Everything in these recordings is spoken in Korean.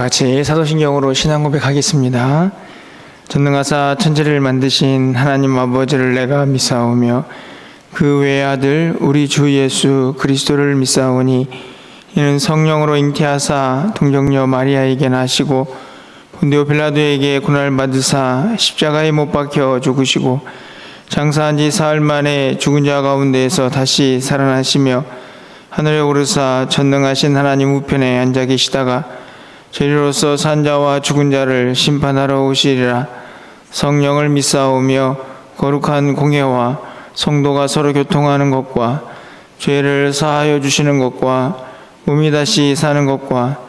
같이 사도신경으로 신앙 고백하겠습니다. 전능하사 천지를 만드신 하나님 아버지를 내가 믿사오며 그 외아들 우리 주 예수 그리스도를 믿사오니 이는 성령으로 잉태하사 동정녀 마리아에게 나시고 본디오 빌라도에게 고난을 받으사 십자가에 못 박혀 죽으시고 장사한 지 사흘 만에 죽은 자 가운데에서 다시 살아나시며 하늘에 오르사 전능하신 하나님 우편에 앉아 계시다가 죄리로서 산 자와 죽은 자를 심판하러 오시리라. 성령을 믿사오며 거룩한 공회와 성도가 서로 교통하는 것과 죄를 사하여 주시는 것과 몸이 다시 사는 것과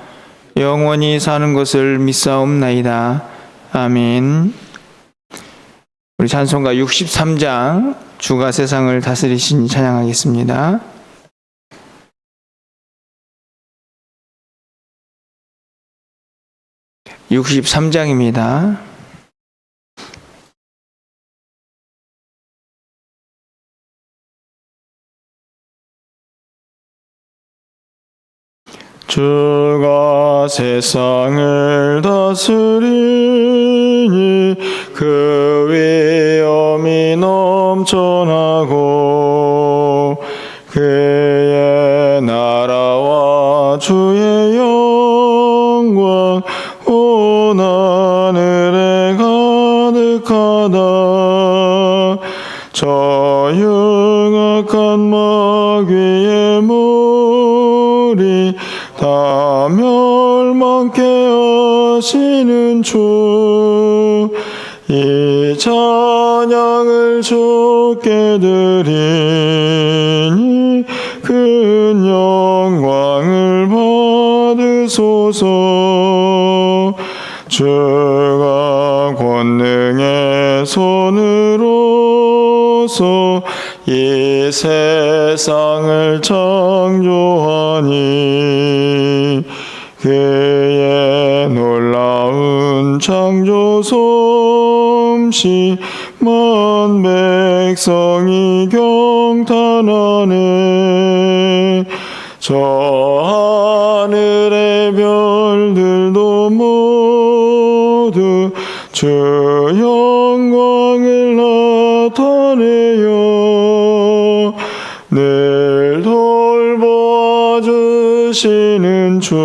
영원히 사는 것을 믿사옵나이다. 아멘. 우리 찬송가 63장 주가 세상을 다스리시니 찬양하겠습니다. 63장입니다. 주가 세상을 다스리니 그 위엄이 넘쳐나고 그의 나라와 주의 영광 온 하늘에 가득하다. 저 흉악한 마귀의 무리 다 멸망케 하시는 주, 이 찬양을 주께 드리니 큰 영광을 받으소서. 주가 권능의 손으로서 이 세상을 창조하니 그의 놀라운 창조 솜씨 만 백성이 경탄하네. 저 하늘의 별들도 모두 주 영광을 나타내요. 늘 돌보아 주시는 주께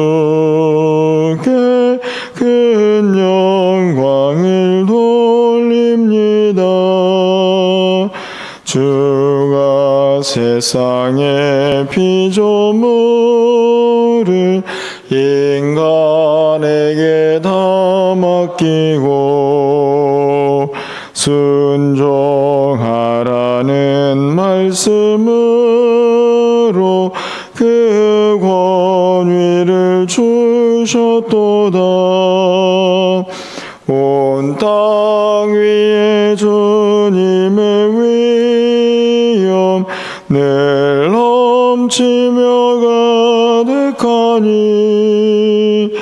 큰 영광을 돌립니다. 주가 세상의 피조물을 인간에게 다 맡기고 순종하라는 말씀으로 그 권위를 주셨도다. 온 땅 위에 주님의 위엄 늘 넘치며 가득하니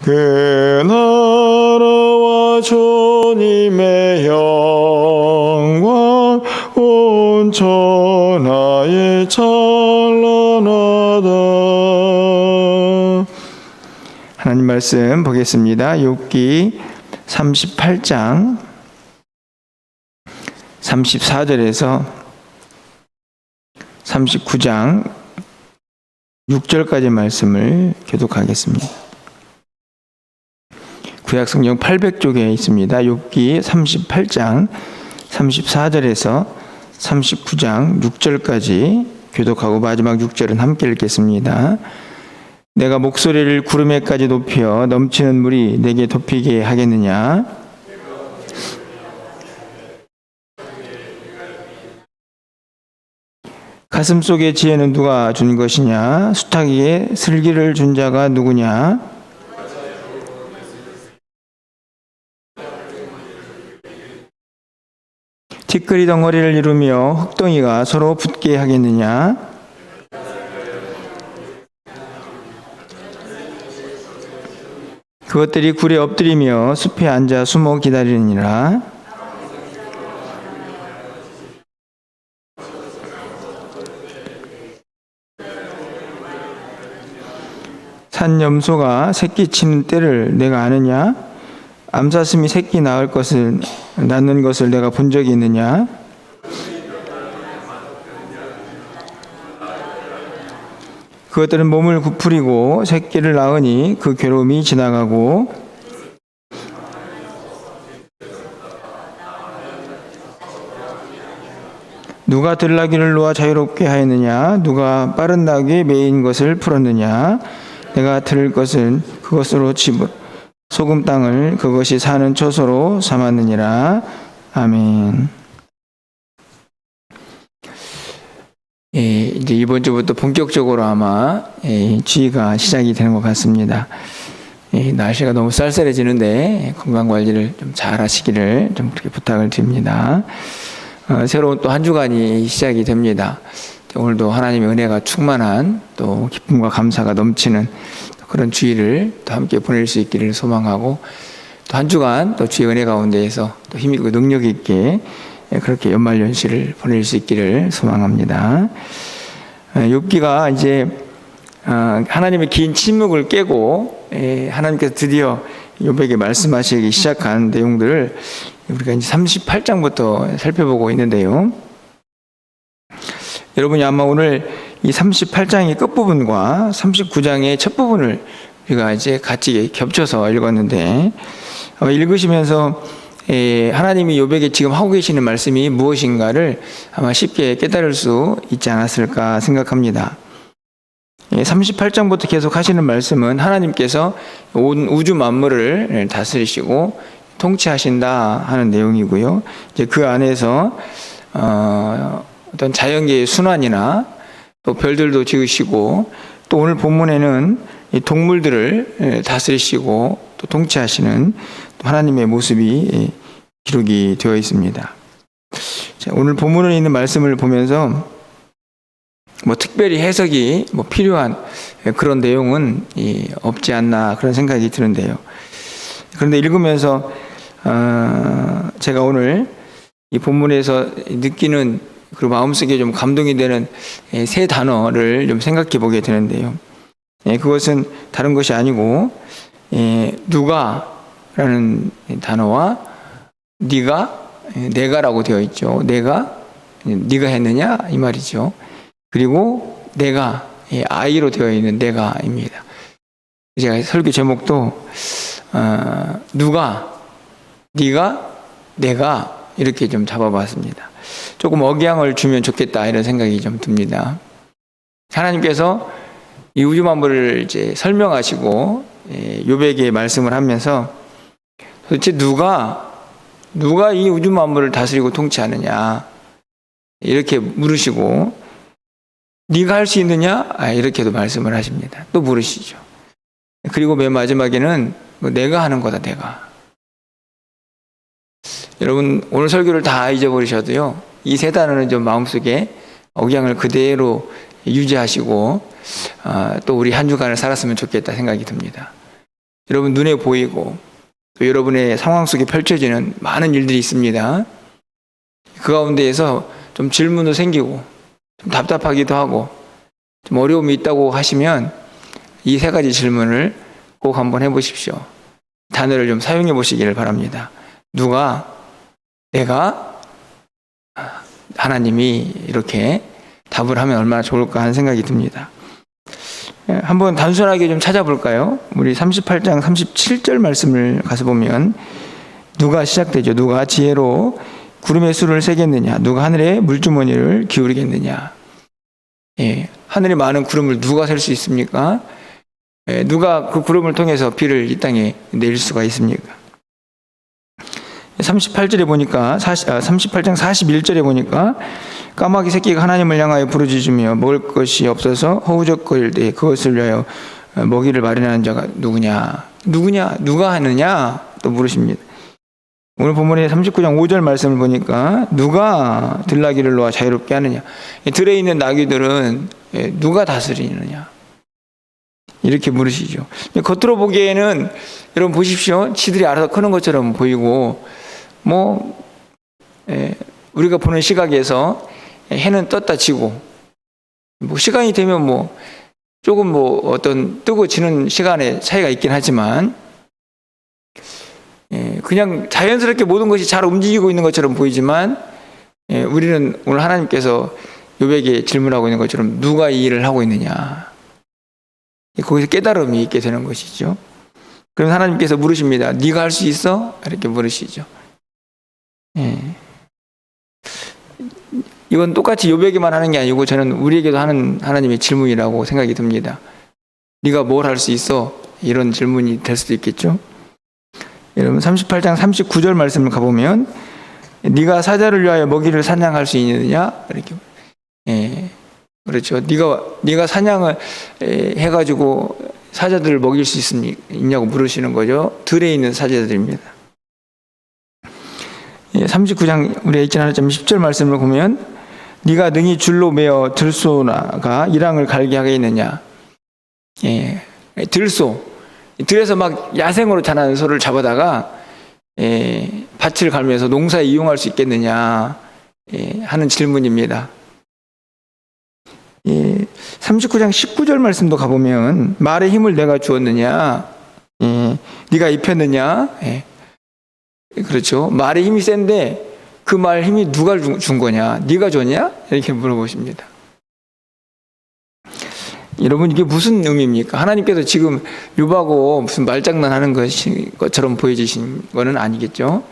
그 나라와 주님의 영광 온 천하에 찬란하다. 하나님 말씀 보겠습니다. 욥기 38장 34절에서 39장 6절까지 말씀을 교독하겠습니다. 구약성경 800쪽에 있습니다. 욥기 38장 34절에서 39장 6절까지 교독하고 마지막 6절은 함께 읽겠습니다. 내가 목소리를 구름에까지 높여 넘치는 물이 내게 덮이게 하겠느냐? 가슴 속의 지혜는 누가 준 것이냐? 수탉이에 슬기를 준 자가 누구냐? 티끌이 덩어리를 이루며 흙덩이가 서로 붙게 하겠느냐? 그것들이 굴에 엎드리며 숲에 앉아 숨어 기다리느니라. 산염소가 새끼 치는 때를 내가 아느냐? 암사슴이 새끼 낳는 것을 내가 본 적이 있느냐? 그것들은 몸을 부풀리고 새끼를 낳으니 그 괴로움이 지나가고 누가 들나귀를 놓아 자유롭게 하였느냐? 누가 빠른 나귀에 매인 것을 풀었느냐? 내가 들을 것은 그것으로 소금 땅을 그것이 사는 초소로 삼았느니라. 아멘. 이제 이번 주부터 본격적으로 아마 주의가 시작이 되는 것 같습니다. 날씨가 너무 쌀쌀해지는데 건강 관리를 좀 잘 하시기를 좀 그렇게 부탁을 드립니다. 새로운 또 한 주간이 시작이 됩니다. 오늘도 하나님의 은혜가 충만한 또 기쁨과 감사가 넘치는 그런 주일을 또 함께 보낼 수 있기를 소망하고 또 한 주간 또 주의 은혜 가운데에서 또 힘있고 능력 있게 그렇게 연말연시를 보낼 수 있기를 소망합니다. 욥기가 이제 하나님의 긴 침묵을 깨고 하나님께서 드디어 욥에게 말씀하시기 시작한 내용들을 우리가 이제 38장부터 살펴보고 있는데요. 여러분이 아마 오늘 이 38장의 끝부분과 39장의 첫 부분을 우리가 이제 같이 겹쳐서 읽었는데 읽으시면서 하나님이 욥에게 지금 하고 계시는 말씀이 무엇인가를 아마 쉽게 깨달을 수 있지 않았을까 생각합니다. 38장부터 계속 하시는 말씀은 하나님께서 온 우주 만물을 다스리시고 통치하신다 하는 내용이고요. 이제 그 안에서 어떤 자연계의 순환이나 또 별들도 지으시고 또 오늘 본문에는 이 동물들을 다스리시고 또 통치하시는 또 하나님의 모습이 기록이 되어 있습니다. 자, 오늘 본문에 있는 말씀을 보면서 특별히 해석이 필요한 그런 내용은 없지 않나 그런 생각이 드는데요. 그런데 읽으면서 제가 오늘 이 본문에서 느끼는 그리고 마음속에 좀 감동이 되는 세 단어를 좀 생각해 보게 되는데요. 그것은 다른 것이 아니고 누가라는 단어와 네가, 내가라고 되어 있죠. 네가 했느냐 이 말이죠. 그리고 내가, 아이로 되어 있는 내가입니다. 제가 설교 제목도 누가, 네가, 내가 이렇게 좀 잡아봤습니다. 조금 억양을 주면 좋겠다 이런 생각이 좀 듭니다. 하나님께서 이 우주 만물을 이제 설명하시고 욥에게 말씀을 하면서 도대체 누가 이 우주 만물을 다스리고 통치하느냐 이렇게 물으시고 네가 할 수 있느냐 이렇게도 말씀을 하십니다. 또 물으시죠. 그리고 맨 마지막에는 내가 하는 거다 내가. 여러분 오늘 설교를 다 잊어버리셔도요 이 세 단어는 좀 마음속에 억양을 그대로 유지하시고 또 우리 한 주간을 살았으면 좋겠다 생각이 듭니다. 여러분 눈에 보이고 또 여러분의 상황 속에 펼쳐지는 많은 일들이 있습니다. 그 가운데에서 좀 질문도 생기고 좀 답답하기도 하고 좀 어려움이 있다고 하시면 이 세 가지 질문을 꼭 한번 해보십시오. 단어를 좀 사용해 보시기를 바랍니다. 누가, 내가, 하나님이 이렇게 답을 하면 얼마나 좋을까 하는 생각이 듭니다. 한번 단순하게 좀 찾아볼까요? 우리 38장 37절 말씀을 가서 보면 누가 시작되죠. 누가 지혜로 구름의 수를 세겠느냐? 누가 하늘의 물주머니를 기울이겠느냐? 하늘에 많은 구름을 누가 셀 수 있습니까? 누가 그 구름을 통해서 비를 이 땅에 내릴 수가 있습니까? 38절에 보니까 38장 41절에 보니까 까마귀 새끼가 하나님을 향하여 부르짖으며 먹을 것이 없어서 허우적거릴 때 그것을 위하여 먹이를 마련하는 자가 누구냐? 누가 하느냐? 또 물으십니다. 오늘 본문의 39장 5절 말씀을 보니까 누가 들나귀를 놓아 자유롭게 하느냐? 들에 있는 나귀들은 누가 다스리느냐? 이렇게 물으시죠. 겉으로 보기에는 여러분 보십시오. 지들이 알아서 크는 것처럼 보이고 우리가 보는 시각에서 해는 떴다 지고 시간이 되면 조금 뭐 어떤 뜨고 지는 시간의 차이가 있긴 하지만 그냥 자연스럽게 모든 것이 잘 움직이고 있는 것처럼 보이지만 우리는 오늘 하나님께서 욥에게 질문하고 있는 것처럼 누가 이 일을 하고 있느냐, 거기서 깨달음이 있게 되는 것이죠. 그럼 하나님께서 물으십니다. 네가 할 수 있어? 이렇게 물으시죠. 이건 똑같이 욥에게만 하는 게 아니고 저는 우리에게도 하는 하나님의 질문이라고 생각이 듭니다. 네가 뭘 할 수 있어? 이런 질문이 될 수도 있겠죠. 여러분 38장 39절 말씀을 가보면 네가 사자를 위하여 먹이를 사냥할 수 있느냐? 이렇게. 그렇죠. 네가 사냥을 해가지고 사자들을 먹일 수 있냐고 물으시는 거죠. 들에 있는 사자들입니다. 39장 우리 읽지 않았지만 10절 말씀을 보면 네가 능히 줄로 매어 들소나가 이랑을 갈게 하겠느냐. 들에서 막 야생으로 자라는 소를 잡아다가 밭을 갈면서 농사에 이용할 수 있겠느냐 하는 질문입니다. 39장 19절 말씀도 가보면 말의 힘을 내가 주었느냐, 네가 입혔느냐. 그렇죠. 말의 힘이 센데 그 말 힘이 누가 준 거냐, 네가 줬냐, 이렇게 물어보십니다. 여러분 이게 무슨 의미입니까? 하나님께서 지금 욥하고 무슨 말장난하는 것처럼 보여지신 거는 아니겠죠.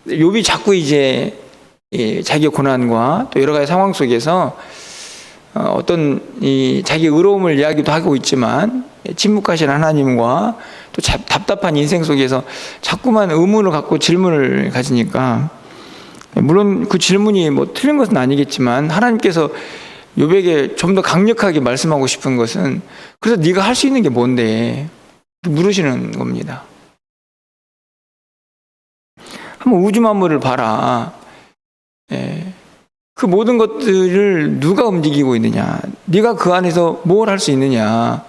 욥이 자꾸 이제 자기의 고난과 또 여러 가지 상황 속에서 어떤 자기 의로움을 이야기도 하고 있지만 침묵하신 하나님과 또 답답한 인생 속에서 자꾸만 의문을 갖고 질문을 가지니까, 물론 그 질문이 뭐 틀린 것은 아니겠지만 하나님께서 욥에게 좀 더 강력하게 말씀하고 싶은 것은 그래서 네가 할 수 있는 게 뭔데 물으시는 겁니다. 한번 우주 만물을 봐라. 그 모든 것들을 누가 움직이고 있느냐, 네가 그 안에서 뭘 할 수 있느냐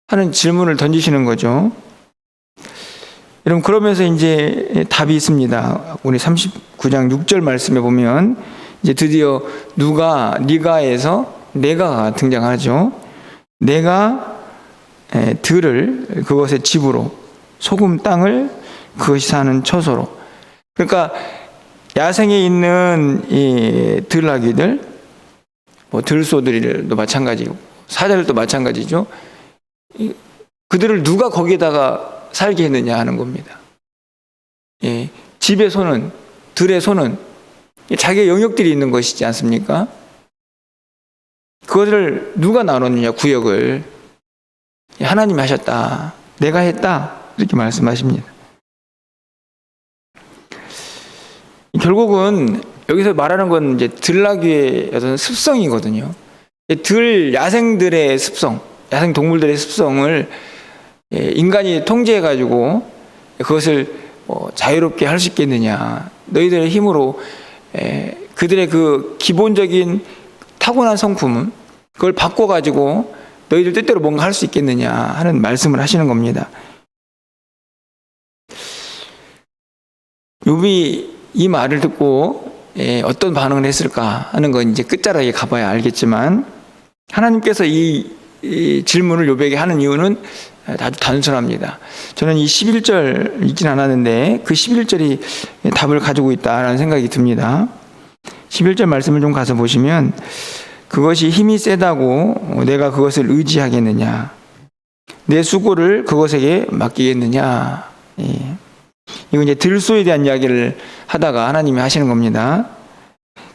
하는 질문을 던지시는 거죠. 여러분 그러면서 이제 답이 있습니다. 우리 39장 6절 말씀에 보면 이제 드디어 네가에서 내가 등장하죠. 내가 들을 그것의 집으로, 소금 땅을 그것이 사는 처소로. 그러니까 야생에 있는 이 들나귀들, 뭐 들소들도 마찬가지고 사자들도 마찬가지죠. 그들을 누가 거기에다가 살게 했느냐 하는 겁니다. 집의 소는, 들의 소는 자기의 영역들이 있는 것이지 않습니까? 그것을 누가 나눴느냐, 구역을. 하나님이 하셨다, 내가 했다, 이렇게 말씀하십니다. 결국은 여기서 말하는 건 이제 들나귀의 어떤 습성이거든요. 야생들의 습성, 야생 동물들의 습성을 인간이 통제해가지고 그것을 자유롭게 할 수 있겠느냐, 너희들의 힘으로 그들의 그 기본적인 타고난 성품 그걸 바꿔가지고 너희들 뜻대로 뭔가 할 수 있겠느냐 하는 말씀을 하시는 겁니다. 욥이 이 말을 듣고 어떤 반응을 했을까 하는 건 이제 끝자락에 가봐야 알겠지만, 하나님께서 이 질문을 욥에게 하는 이유는 아주 단순합니다. 저는 이 11절 읽진 않았는데 그 11절이 답을 가지고 있다라는 생각이 듭니다. 11절 말씀을 좀 가서 보시면 그것이 힘이 세다고 내가 그것을 의지하겠느냐, 내 수고를 그것에게 맡기겠느냐. 이거 이제 들소에 대한 이야기를 하다가 하나님이 하시는 겁니다.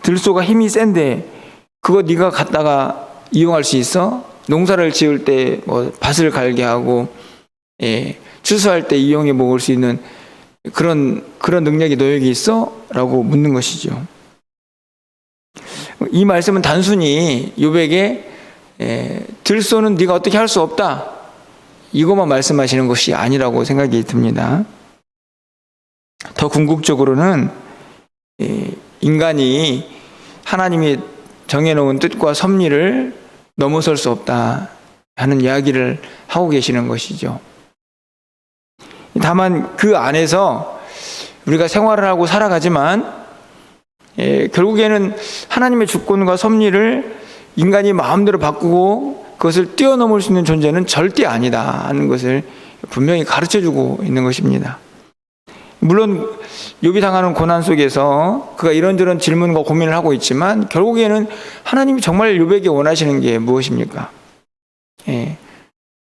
들소가 힘이 센데 그거 네가 갖다가 이용할 수 있어? 농사를 지을 때 뭐 밭을 갈게 하고 추수할 때 이용해 먹을 수 있는 그런 능력이 너에게 있어? 라고 묻는 것이죠. 이 말씀은 단순히 욥에게 들소는 네가 어떻게 할 수 없다, 이것만 말씀하시는 것이 아니라고 생각이 듭니다. 더 궁극적으로는 인간이 하나님이 정해놓은 뜻과 섭리를 넘어설 수 없다 하는 이야기를 하고 계시는 것이죠. 다만 그 안에서 우리가 생활을 하고 살아가지만 결국에는 하나님의 주권과 섭리를 인간이 마음대로 바꾸고 그것을 뛰어넘을 수 있는 존재는 절대 아니다 하는 것을 분명히 가르쳐주고 있는 것입니다. 물론 욥이 당하는 고난 속에서 그가 이런저런 질문과 고민을 하고 있지만 결국에는 하나님이 정말 욥에게 원하시는 게 무엇입니까?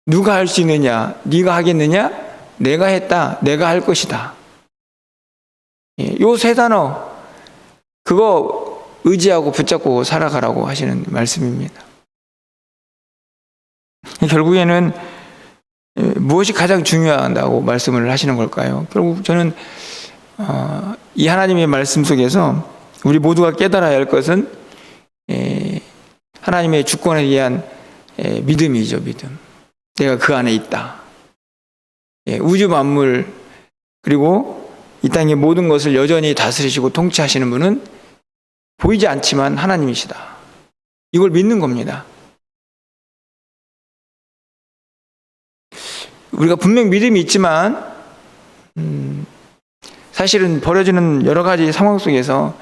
누가 할 수 있느냐? 네가 하겠느냐? 내가 했다. 내가 할 것이다. 요 세 단어 그거 의지하고 붙잡고 살아가라고 하시는 말씀입니다. 결국에는 무엇이 가장 중요하다고 말씀을 하시는 걸까요? 결국 저는 이 하나님의 말씀 속에서 우리 모두가 깨달아야 할 것은 하나님의 주권에 대한 믿음이죠. 믿음. 내가 그 안에 있다. 우주 만물 그리고 이 땅의 모든 것을 여전히 다스리시고 통치하시는 분은 보이지 않지만 하나님이시다. 이걸 믿는 겁니다. 우리가 분명 믿음이 있지만 사실은 벌어지는 여러 가지 상황 속에서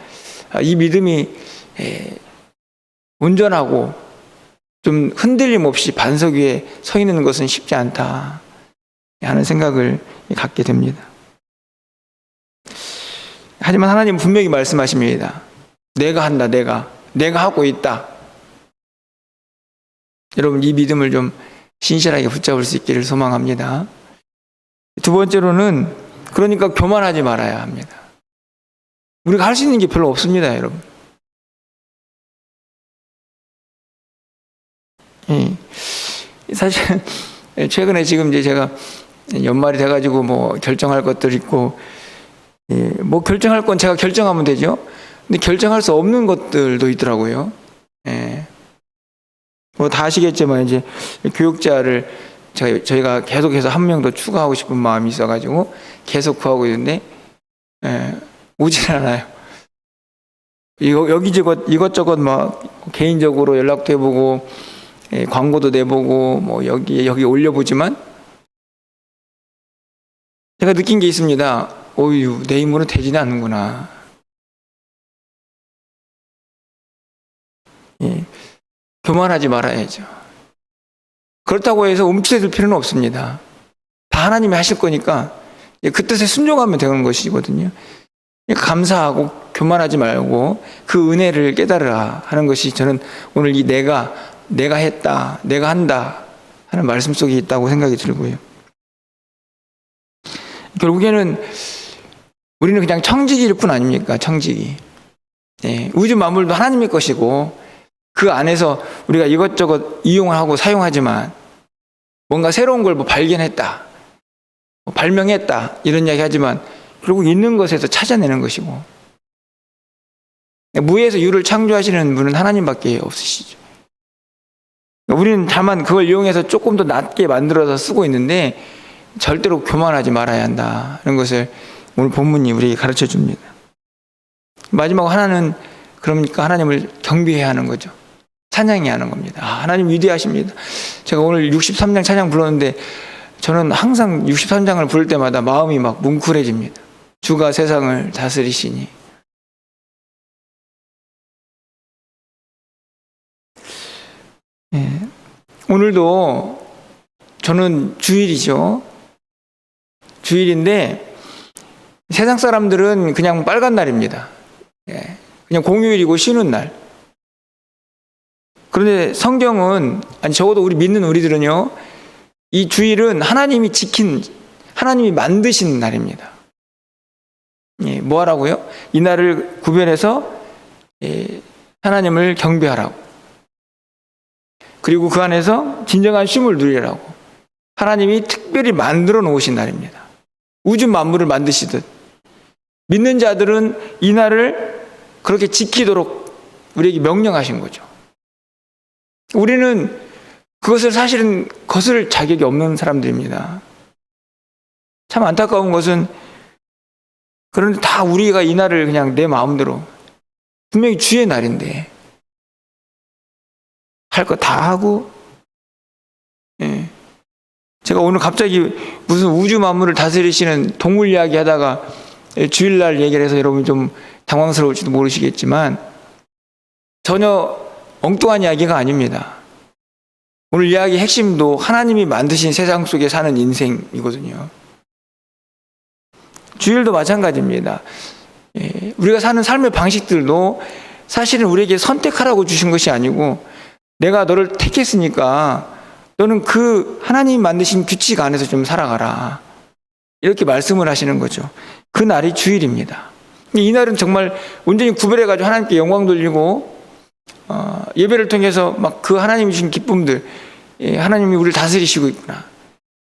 이 믿음이 온전하고 좀 흔들림 없이 반석 위에 서 있는 것은 쉽지 않다 하는 생각을 갖게 됩니다. 하지만 하나님은 분명히 말씀하십니다. 내가 한다. 내가 하고 있다. 여러분 이 믿음을 좀 신실하게 붙잡을 수 있기를 소망합니다. 두 번째로는 그러니까 교만하지 말아야 합니다. 우리가 할 수 있는 게 별로 없습니다, 여러분. 사실 최근에 지금 이제 제가 연말이 돼가지고 뭐 결정할 것들 있고 뭐 결정할 건 제가 결정하면 되죠. 근데 결정할 수 없는 것들도 있더라고요. 뭐 다 아시겠지만 이제 교육자를 저희가 계속해서 한 명 더 추가하고 싶은 마음이 있어가지고 계속 구하고 있는데 오질 않아요. 이것저것 막 개인적으로 연락도 해보고 광고도 내보고 뭐 여기 올려보지만 제가 느낀 게 있습니다. 어휴, 내 힘으로 되지는 않는구나. 교만하지 말아야죠. 그렇다고 해서 움츠러들 필요는 없습니다. 다 하나님이 하실 거니까 그 뜻에 순종하면 되는 것이거든요. 감사하고 교만하지 말고 그 은혜를 깨달으라 하는 것이 저는 오늘 이 내가 했다, 내가 한다 하는 말씀 속에 있다고 생각이 들고요. 결국에는 우리는 그냥 청지기일 뿐 아닙니까? 청지기. 우주 만물도 하나님의 것이고 그 안에서 우리가 이것저것 이용하고 사용하지만 뭔가 새로운 걸 뭐 발견했다, 뭐 발명했다 이런 이야기 하지만 결국 있는 것에서 찾아내는 것이고 무에서 유를 창조하시는 분은 하나님밖에 없으시죠. 우리는 다만 그걸 이용해서 조금 더 낮게 만들어서 쓰고 있는데 절대로 교만하지 말아야 한다 이런 것을 오늘 본문이 우리에게 가르쳐 줍니다. 마지막 하나는 그러니까 하나님을 경배해야 하는 거죠. 찬양해야 하는 겁니다. 하나님 위대하십니다. 제가 오늘 63장 찬양 불렀는데 저는 항상 63장을 부를 때마다 마음이 막 뭉클해집니다. 주가 세상을 다스리시니. 오늘도 저는 주일이죠. 주일인데 세상 사람들은 그냥 빨간 날입니다. 그냥 공휴일이고 쉬는 날. 그런데 성경은, 아니 적어도 우리 믿는 우리들은요, 이 주일은 하나님이 하나님이 만드신 날입니다. 뭐 하라고요? 이 날을 구별해서 하나님을 경배하라고. 그리고 그 안에서 진정한 쉼을 누리라고. 하나님이 특별히 만들어 놓으신 날입니다. 우주 만물을 만드시듯. 믿는 자들은 이 날을 그렇게 지키도록 우리에게 명령하신 거죠. 우리는 그것을 사실은 거스를 자격이 없는 사람들입니다. 참 안타까운 것은 그런데 다 우리가 이 날을 그냥 내 마음대로 분명히 주의 날인데 할 거 다 하고 제가 오늘 갑자기 무슨 우주 만물을 다스리시는 동물 이야기 하다가 주일날 얘기를 해서 여러분 좀 당황스러울지도 모르시겠지만 전혀 엉뚱한 이야기가 아닙니다. 오늘 이야기 핵심도 하나님이 만드신 세상 속에 사는 인생이거든요. 주일도 마찬가지입니다. 우리가 사는 삶의 방식들도 사실은 우리에게 선택하라고 주신 것이 아니고 내가 너를 택했으니까 너는 그 하나님이 만드신 규칙 안에서 좀 살아가라. 이렇게 말씀을 하시는 거죠. 그 날이 주일입니다. 이 날은 정말 온전히 구별해가지고 하나님께 영광 돌리고 예배를 통해서 막 그 하나님이 주신 기쁨들, 하나님이 우리를 다스리시고 있구나,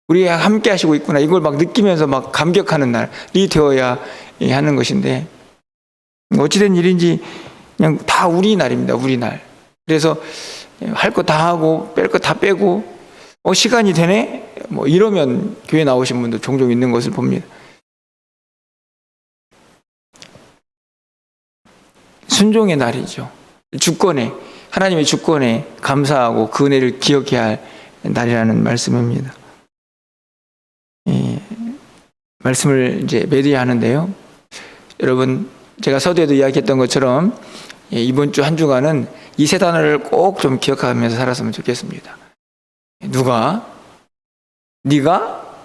우리와 함께 하시고 있구나, 이걸 막 느끼면서 막 감격하는 날이 되어야 하는 것인데, 어찌된 일인지 그냥 다 우리 날입니다. 우리 날. 그래서 할 거 다 하고 뺄 거 다 빼고 시간이 되네? 뭐 이러면 교회 나오신 분도 종종 있는 것을 봅니다. 순종의 날이죠. 주권에, 하나님의 주권에 감사하고 그 은혜를 기억해야 할 날이라는 말씀입니다. 말씀을 이제 매드야 하는데요. 여러분, 제가 서두에도 이야기했던 것처럼 이번 주 한 주간은 이 세 단어를 꼭 좀 기억하면서 살았으면 좋겠습니다. 누가, 네가,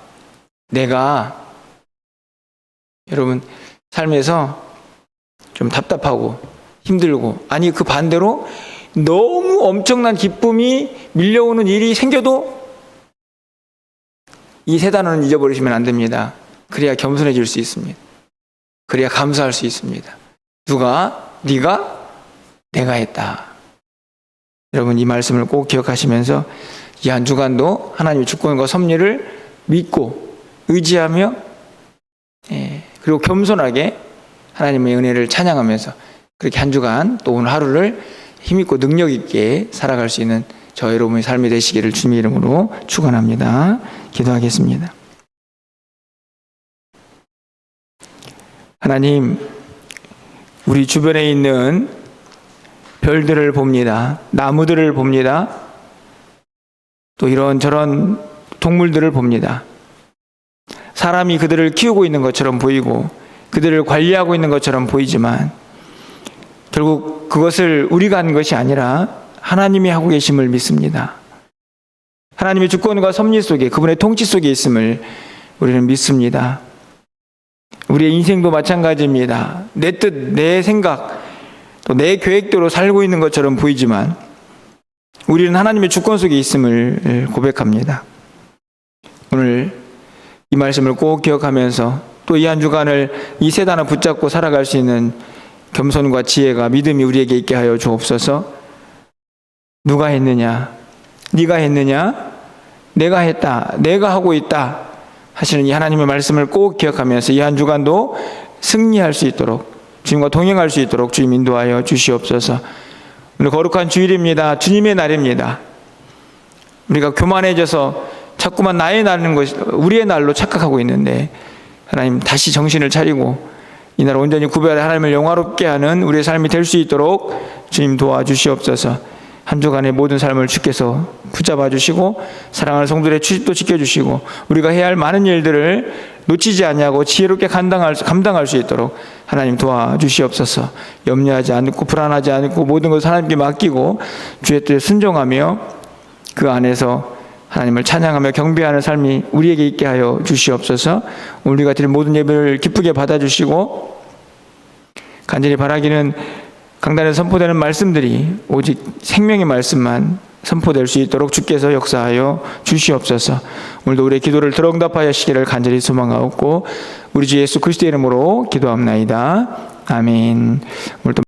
내가. 여러분, 삶에서 좀 답답하고 힘들고, 아니 그 반대로 너무 엄청난 기쁨이 밀려오는 일이 생겨도 이 세 단어는 잊어버리시면 안 됩니다. 그래야 겸손해질 수 있습니다. 그래야 감사할 수 있습니다. 누가, 네가, 내가 했다. 여러분, 이 말씀을 꼭 기억하시면서 이 한 주간도 하나님의 주권과 섭리를 믿고 의지하며 그리고 겸손하게 하나님의 은혜를 찬양하면서 그렇게 한 주간 또 오늘 하루를 힘있고 능력 있게 살아갈 수 있는 저 여러분의 삶이 되시기를 주님의 이름으로 축원합니다. 기도하겠습니다. 하나님, 우리 주변에 있는 별들을 봅니다. 나무들을 봅니다. 또 이런저런 동물들을 봅니다. 사람이 그들을 키우고 있는 것처럼 보이고 그들을 관리하고 있는 것처럼 보이지만 결국 그것을 우리가 한 것이 아니라 하나님이 하고 계심을 믿습니다. 하나님의 주권과 섭리 속에, 그분의 통치 속에 있음을 우리는 믿습니다. 우리의 인생도 마찬가지입니다. 내 뜻, 내 생각, 또 내 계획대로 살고 있는 것처럼 보이지만 우리는 하나님의 주권 속에 있음을 고백합니다. 오늘 이 말씀을 꼭 기억하면서 또 이 한 주간을 이 세 단어 붙잡고 살아갈 수 있는 겸손과 지혜가, 믿음이 우리에게 있게 하여 주옵소서. 누가 했느냐? 네가 했느냐? 내가 했다. 내가 하고 있다. 하시는 이 하나님의 말씀을 꼭 기억하면서 이 한 주간도 승리할 수 있도록, 주님과 동행할 수 있도록 주님 인도하여 주시옵소서. 오늘 거룩한 주일입니다. 주님의 날입니다. 우리가 교만해져서 자꾸만 나의 날인 것, 우리의 날로 착각하고 있는데 하나님 다시 정신을 차리고 이 날 온전히 구별해 하나님을 영화롭게 하는 우리의 삶이 될 수 있도록 주님 도와주시옵소서. 한 주간의 모든 삶을 주께서 붙잡아 주시고 사랑하는 성도들의 출입도 지켜주시고 우리가 해야 할 많은 일들을 놓치지 않냐고 지혜롭게 감당할 수 있도록 하나님 도와주시옵소서. 염려하지 않고 불안하지 않고 모든 것을 하나님께 맡기고 주의 뜻에 순종하며 그 안에서 하나님을 찬양하며 경배하는 삶이 우리에게 있게 하여 주시옵소서. 우리가 드린 모든 예배를 기쁘게 받아주시고 간절히 바라기는 강단에 선포되는 말씀들이 오직 생명의 말씀만 선포될 수 있도록 주께서 역사하여 주시옵소서. 오늘도 우리의 기도를 들어응답하여 하시기를 간절히 소망하옵고 우리 주 예수 그리스도의 이름으로 기도합나이다. 아멘. 오늘도